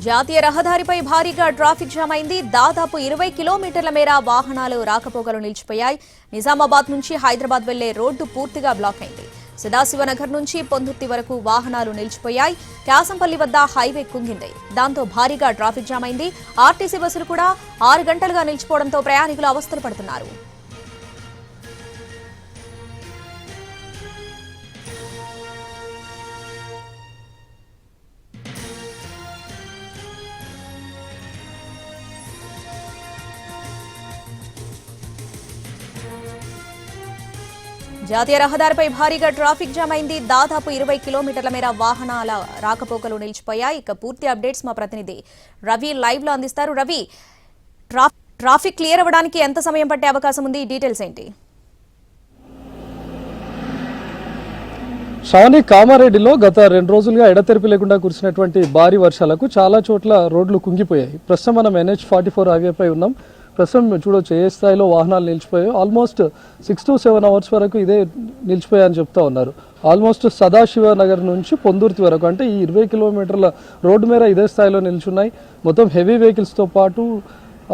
జాతీయ రహదారిపై భారీగా ట్రాఫిక్ జామ్ అయింది. దాదాపు 20 కిలోమీటర్ల మేర వాహనాలు రాకపోకలు నిలిచిపోయాయి. నిజామాబాద్ నుంచి హైదరాబాద్ వెళ్లే రోడ్డు పూర్తిగా బ్లాక్ అయింది. సదాశివనగర్ నుంచి పొందుర్తి వరకు వాహనాలు నిలిచిపోయాయి. క్యాసంపల్లి వద్ద హైవే కుంగింది. దాంతో భారీగా ట్రాఫిక్ జామ్ అయింది. ఆర్టీసీ బస్సులు కూడా 6 గంటలుగా నిలిచిపోవడంతో ప్రయాణికులు అవస్థలు పడుతున్నారు. జాతీయ రహదారిపై భారీగా ట్రాఫిక్ జామ్ అయింది. దాదాపు 20 కిలోమీటర్ల మేర వాహనాల రాకపోకలు నిలిచిపోయాయి. ఇక పూర్తి అప్డేట్స్ మా ప్రతినిధి రవి లైవ్ లో అందిస్తారు. రవి, ట్రాఫిక్ క్లియర్ అవ్వడానికి ఎంత సమయం పట్టే అవకాశం ఉంది? డీటెయిల్స్ ఏంటి? శ్రావణి, కామారెడ్డిలో గత 2 రోజులుగా ఎడతెరిపి లేకుండా కురిసినటువంటి భారీ వర్షాలకు చాలా చోట్ల రోడ్లు కుంగిపోయాయి. ప్రస్తుతం మనం NH44 హైవేపై ఉన్నాం. ప్రస్తుతం చూడవచ్చు ఏ స్థాయిలో వాహనాలు నిలిచిపోయాయి. ఆల్మోస్ట్ 6 to 7 అవర్స్ వరకు ఇదే నిలిచిపోయాయని చెప్తా ఉన్నారు. ఆల్మోస్ట్ సదాశివ నగర్ నుంచి పొందుర్తి వరకు అంటే ఈ 20 కిలోమీటర్ల రోడ్డు మీద ఇదే స్థాయిలో నిల్చున్నాయి. మొత్తం హెవీ వెహికల్స్తో పాటు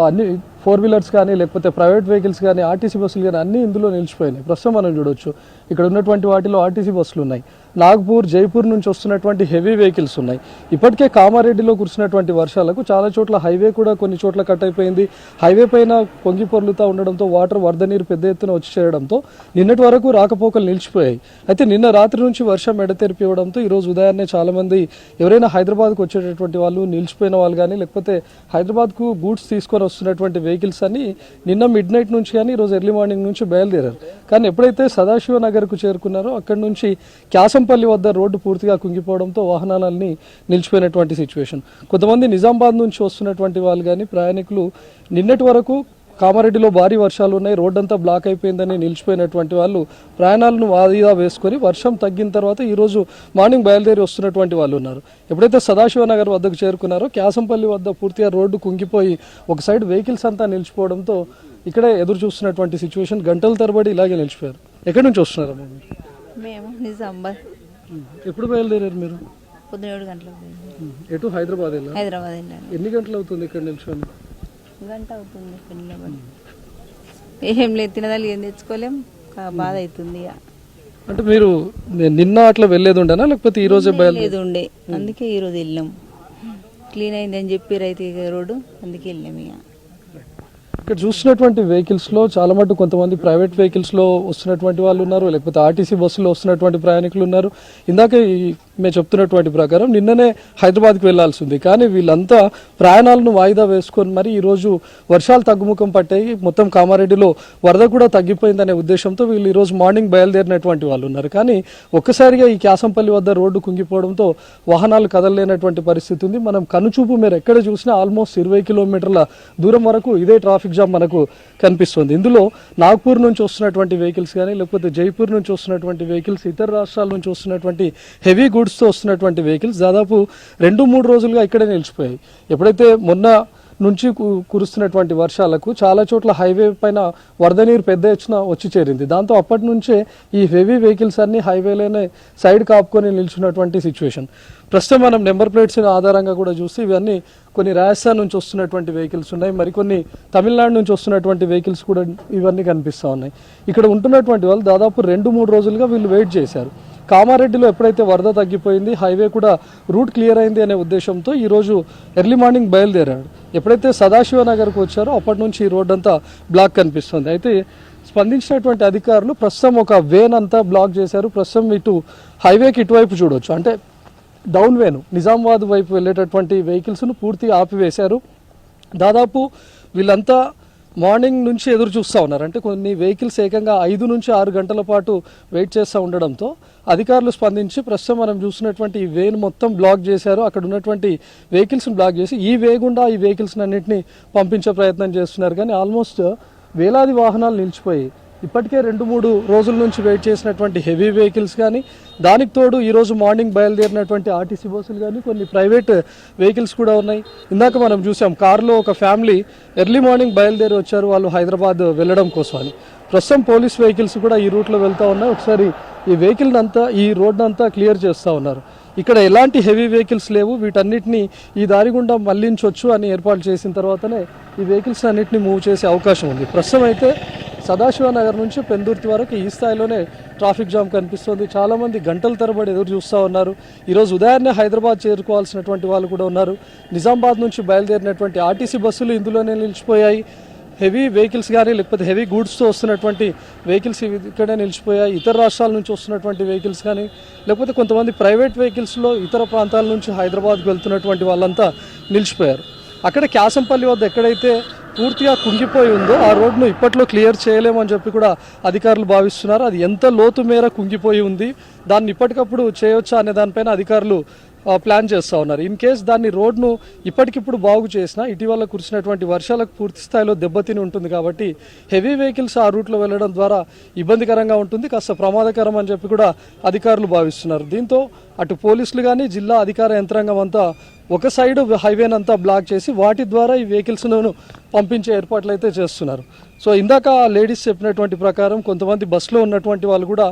అన్ని 4 వీలర్స్ కానీ లేకపోతే ప్రైవేట్ వెహికల్స్ కానీ ఆర్టీసీ బస్సులు కానీ అన్నీ ఇందులో నిలిచిపోయినాయి. ప్రస్తుతం మనం చూడవచ్చు ఇక్కడ ఉన్నటువంటి వాటిలో ఆర్టీసీ బస్సులు ఉన్నాయి. నాగ్పూర్, జైపూర్ నుంచి వస్తున్నటువంటి హెవీ వెహికల్స్ ఉన్నాయి. ఇప్పటికే కామారెడ్డిలో కురిసినటువంటి వర్షాలకు చాలా చోట్ల హైవే కూడా కొన్ని చోట్ల కట్ అయిపోయింది. హైవే పైన పొంగి పొర్లుతూ ఉండడంతో వరద నీరు పెద్ద ఎత్తున వచ్చి చేరడంతో నిన్నటి వరకు రాకపోకలు నిలిచిపోయాయి. అయితే నిన్న రాత్రి నుంచి వర్షం ఎడతెరిపి ఇవ్వడంతో ఈరోజు ఉదయాన్నే చాలామంది ఎవరైనా హైదరాబాద్కు వచ్చేటటువంటి వాళ్ళు, నిలిచిపోయిన వాళ్ళు కానీ లేకపోతే హైదరాబాద్కు గూడ్స్ తీసుకొని వస్తున్నటువంటి వెహికల్స్ అన్ని నిన్న మిడ్ నైట్ నుంచి కానీ ఈరోజు ఎర్లీ మార్నింగ్ నుంచి బయలుదేరారు. కానీ ఎప్పుడైతే సదాశివ నగర్కు చేరుకున్నారో అక్కడి నుంచి క్యాసంపల్లి వద్ద రోడ్డు పూర్తిగా కుంగిపోవడంతో వాహనాలన్నీ నిలిచిపోయినటువంటి సిచ్యువేషన్. కొంతమంది నిజామాబాద్ నుంచి వస్తున్నటువంటి వాళ్ళు కానీ ప్రయాణికులు నిన్నటి వరకు కామారెడ్డిలో భారీ వర్షాలు ఉన్నాయి, రోడ్డంతా బ్లాక్ అయిపోయిందని నిలిచిపోయినటువంటి వాళ్ళు ప్రయాణాలను వాయిదా వేసుకొని వర్షం తగ్గిన తర్వాత ఈరోజు మార్నింగ్ బయలుదేరి వస్తున్నటువంటి వాళ్ళు ఉన్నారు. ఎప్పుడైతే సదాశివ నగర్ వద్దకు చేరుకున్నారో క్యాసంపల్లి వద్ద పూర్తిగా రోడ్డు కుంగిపోయి ఒక సైడ్ వెహికల్స్ అంతా నిలిచిపోవడంతో ఇక్కడే ఎదురు చూస్తున్నటువంటి సిచ్యువేషన్. గంటల తరబడి ఇలాగే నిలిచిపోయారు. ఎక్కడి నుంచి వస్తున్నారు? మేము నిజామాబాద్. ఎప్పుడు బయలుదేరారు మీరు? పొద్దున 7 గంటలకు. ఎటు హైదరాబాద్ వెళ్ళారు? హైదరాబాద్ వెళ్ళాను. ఎన్ని గంటలు అవుతుంది ఇక్కడ నిల్చొని? గంట అవుతుంది. ఏం లేదు, తినదాలు ఏం తెచ్చుకోలేం, బాధ అవుతుంది. అంటే మీరు నిన్న అట్లా వెళ్ళేది ఉండేనా లేకపోతే ఈ రోజే బయలుదేరేది ఉండే, అందుకే ఈరోజు వెళ్ళాం. క్లీన్ అయిందని చెప్పి రైతు రోడ్డు, అందుకే వెళ్ళాం. ఇక ఇక్కడ చూస్తున్నటువంటి వెహికల్స్లో చాలా మటు కొంతమంది ప్రైవేట్ వెహికల్స్లో వస్తున్నటువంటి వాళ్ళు ఉన్నారు, లేకపోతే ఆర్టీసీ బస్సులో వస్తున్నటువంటి ప్రయాణికులు ఉన్నారు. ఇందాక మేము చెప్తున్నటువంటి ప్రకారం నిన్ననే హైదరాబాద్కి వెళ్లాల్సి ఉంది, కానీ వీళ్ళంతా ప్రయాణాలను వాయిదా వేసుకొని మరి ఈరోజు వర్షాలు తగ్గుముఖం పట్టాయి, మొత్తం కామారెడ్డిలో వరద కూడా తగ్గిపోయిందనే ఉద్దేశంతో వీళ్ళు ఈరోజు మార్నింగ్ బయలుదేరినటువంటి వాళ్ళు ఉన్నారు. కానీ ఒక్కసారిగా ఈ క్యాసంపల్లి వద్ద రోడ్డు కుంగిపోవడంతో వాహనాలు కదలలేనటువంటి పరిస్థితి ఉంది. మనం కనుచూపు మీరు ఎక్కడ చూసినా ఆల్మోస్ట్ 20 కిలోమీటర్ల దూరం వరకు ఇదే ట్రాఫిక్ జామ్ మనకు కనిపిస్తుంది. ఇందులో నాగ్పూర్ నుంచి వస్తున్నటువంటి వెహికల్స్ కానీ లేకపోతే జైపూర్ నుంచి వస్తున్నటువంటి వెహికల్స్, ఇతర రాష్ట్రాల నుంచి వస్తున్నటువంటి హెవీ గూడ్స్తో వస్తున్నటువంటి వెహికల్స్ దాదాపు 2-3 రోజులుగా ఇక్కడే నిలిచిపోయాయి. ఎప్పుడైతే మొన్న నుంచి కురుస్తున్నటువంటి వర్షాలకు చాలా చోట్ల హైవే పైన వరద నీరు పెద్ద ఎత్తున వచ్చి చేరింది. దాంతో అప్పటి నుంచే ఈ హెవీ వెహికల్స్ అన్ని హైవేలోనే సైడ్ కాపుకొని నిల్చున్నటువంటి సిచ్యువేషన్. ప్రస్తుతం మనం నెంబర్ ప్లేట్స్ ఆధారంగా కూడా చూస్తే ఇవన్నీ కొన్ని రాజస్థాన్ నుంచి వస్తున్నటువంటి వెహికల్స్ ఉన్నాయి, మరికొన్ని తమిళనాడు నుంచి వస్తున్నటువంటి వెహికల్స్ కూడా ఇవన్నీ కనిపిస్తూ ఉన్నాయి. ఇక్కడ ఉంటున్నటువంటి వాళ్ళు దాదాపు 2-3 రోజులుగా వీళ్ళు వెయిట్ చేశారు. కామారెడ్డిలో ఎప్పుడైతే వరద తగ్గిపోయింది, హైవే కూడా రూట్ క్లియర్ అయింది అనే ఉద్దేశంతో ఈరోజు ఎర్లీ మార్నింగ్ బయలుదేరాడు. ఎప్పుడైతే సదాశివ నగర్కు వచ్చారో అప్పటి నుంచి ఈ రోడ్ అంతా బ్లాక్ కనిపిస్తుంది. అయితే స్పందించినటువంటి అధికారులు ప్రస్తుతం ఒక వేన్ అంతా బ్లాక్ చేశారు. ప్రస్తుతం ఇటు హైవేకి ఇటువైపు చూడవచ్చు, అంటే డౌన్ వేను నిజామాబాద్ వైపు వెళ్ళేటటువంటి వెహికల్స్ను పూర్తిగా ఆపివేశారు. దాదాపు వీళ్ళంతా మార్నింగ్ నుంచి ఎదురు చూస్తూ ఉన్నారు. అంటే కొన్ని వెహికల్స్ ఏకంగా 5 నుంచి 6 గంటల పాటు వెయిట్ చేస్తూ ఉండడంతో అధికారులు స్పందించి ప్రస్తుతం మనం చూసినటువంటి ఈ వేను మొత్తం బ్లాక్ చేశారు. అక్కడ ఉన్నటువంటి వెహికల్స్ని బ్లాక్ చేసి ఈ వే గుండా ఈ వెహికల్స్ అన్నింటినీ పంపించే ప్రయత్నం చేస్తున్నారు. కానీ ఆల్మోస్ట్ వేలాది వాహనాలు నిలిచిపోయి ఇప్పటికే 2-3 రోజుల నుంచి వెయిట్ చేసినటువంటి హెవీ వెహికల్స్ కానీ, దానికి తోడు ఈరోజు మార్నింగ్ బయలుదేరినటువంటి ఆర్టీసీ బస్సులు కానీ కొన్ని ప్రైవేట్ వెహికల్స్ కూడా ఉన్నాయి. ఇందాక మనం చూసాం కారులో ఒక ఫ్యామిలీ ఎర్లీ మార్నింగ్ బయలుదేరి వచ్చారు వాళ్ళు హైదరాబాద్ వెళ్ళడం కోసం అని. ప్రస్తుతం పోలీస్ వెహికల్స్ కూడా ఈ రూట్లో వెళ్తూ ఉన్నాయి. ఒకసారి ఈ వెహికల్ అంతా ఈ రోడ్ అంతా క్లియర్ చేస్తూ ఉన్నారు. ఇక్కడ ఎలాంటి హెవీ వెహికల్స్ లేవు, వీటన్నిటిని ఈ దారి గుండా మళ్లించవచ్చు అని ఏర్పాటు చేసిన తర్వాతనే ఈ వెహికల్స్ అన్నింటినీ మూవ్ చేసే అవకాశం ఉంది. ప్రస్తుతం అయితే సదాశివనగర్ నుంచి పెందుర్తి వరకు ఈ స్థాయిలోనే ట్రాఫిక్ జామ్ కనిపిస్తుంది. చాలామంది గంటల తరబడి ఎదురు చూస్తూ ఉన్నారు. ఈరోజు ఉదయాన్నే హైదరాబాద్ చేరుకోవాల్సినటువంటి వాళ్ళు కూడా ఉన్నారు. నిజామాబాద్ నుంచి బయలుదేరినటువంటి ఆర్టీసీ బస్సులు ఇందులోనే నిలిచిపోయాయి. హెవీ వెహికల్స్ కానీ లేకపోతే హెవీ గూడ్స్తో వస్తున్నటువంటి వెహికల్స్ ఇక్కడే నిలిచిపోయాయి. ఇతర రాష్ట్రాల నుంచి వస్తున్నటువంటి వెహికల్స్ కానీ లేకపోతే కొంతమంది ప్రైవేట్ వెహికల్స్లో ఇతర ప్రాంతాల నుంచి హైదరాబాద్కు వెళ్తున్నటువంటి వాళ్ళంతా నిలిచిపోయారు. అక్కడ క్యాసంపల్లి వద్ద ఎక్కడైతే పూర్తిగా కుంగిపోయి ఉందో ఆ రోడ్ను ఇప్పట్లో క్లియర్ చేయలేమని చెప్పి కూడా అధికారులు భావిస్తున్నారు. అది ఎంత లోతు మేర కుంగిపోయి ఉంది, దాన్ని ఇప్పటికప్పుడు చేయొచ్చా అనే దానిపైన అధికారులు ప్లాన్ చేస్తూ ఉన్నారు. ఇన్ కేస్ దాన్ని రోడ్ను ఇప్పటికిప్పుడు బాగు చేసినా ఇటీవల కురిసినటువంటి వర్షాలకు పూర్తి స్థాయిలో దెబ్బతిని ఉంటుంది కాబట్టి హెవీ వెహికల్స్ ఆ రూట్లో వెళ్ళడం ద్వారా ఇబ్బందికరంగా ఉంటుంది, కాస్త ప్రమాదకరం అని చెప్పి కూడా అధికారులు భావిస్తున్నారు. దీంతో అటు పోలీసులు కానీ జిల్లా అధికార యంత్రాంగం అంతా ఒక సైడు హైవేనంతా బ్లాక్ చేసి వాటి ద్వారా ఈ వెహికల్స్ను పంపించే ఏర్పాట్లు అయితే చేస్తున్నారు. సో ఇందాక లేడీస్ చెప్పినటువంటి ప్రకారం కొంతమంది బస్సులో ఉన్నటువంటి వాళ్ళు కూడా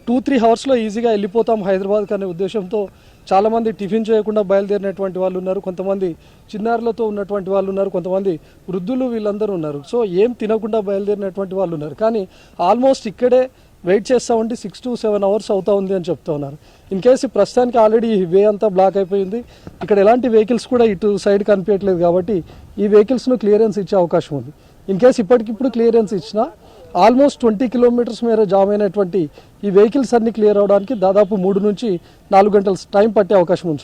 2-3 అవర్స్లో ఈజీగా వెళ్ళిపోతాం హైదరాబాద్కి అనే ఉద్దేశంతో చాలామంది టిఫిన్ చేయకుండా బయలుదేరినటువంటి వాళ్ళు ఉన్నారు, కొంతమంది చిన్నారులతో ఉన్నటువంటి వాళ్ళు ఉన్నారు, కొంతమంది వృద్ధులు వీళ్ళందరూ ఉన్నారు. సో ఏం తినకుండా బయలుదేరినటువంటి వాళ్ళు ఉన్నారు. కానీ ఆల్మోస్ట్ ఇక్కడే వెయిట్ చేస్తూ ఉండి 6 to 7 అవర్స్ అవుతా ఉంది అని చెప్తా ఉన్నారు. ఇన్ కేసు ప్రస్తుతానికి ఆల్రెడీ ఈ వే అంతా బ్లాక్ అయిపోయింది. ఇక్కడ ఎలాంటి వెహికల్స్ కూడా ఇటు సైడ్ కనిపించట్లేదు కాబట్టి ఈ వెహికల్స్ను క్లియరెన్స్ ఇచ్చే అవకాశం ఉంది. ఇన్ కేసు ఇప్పటికిప్పుడు క్లియరెన్స్ ఇచ్చినా ఆల్మోస్ట్ 20 కిలోమీటర్స్ మేర జామ్ అయినటువంటి ఈ వెహికల్స్ అన్ని క్లియర్ అవడానికి దాదాపు 3 నుంచి 4 గంటల టైం పట్టే అవకాశం ఉంది.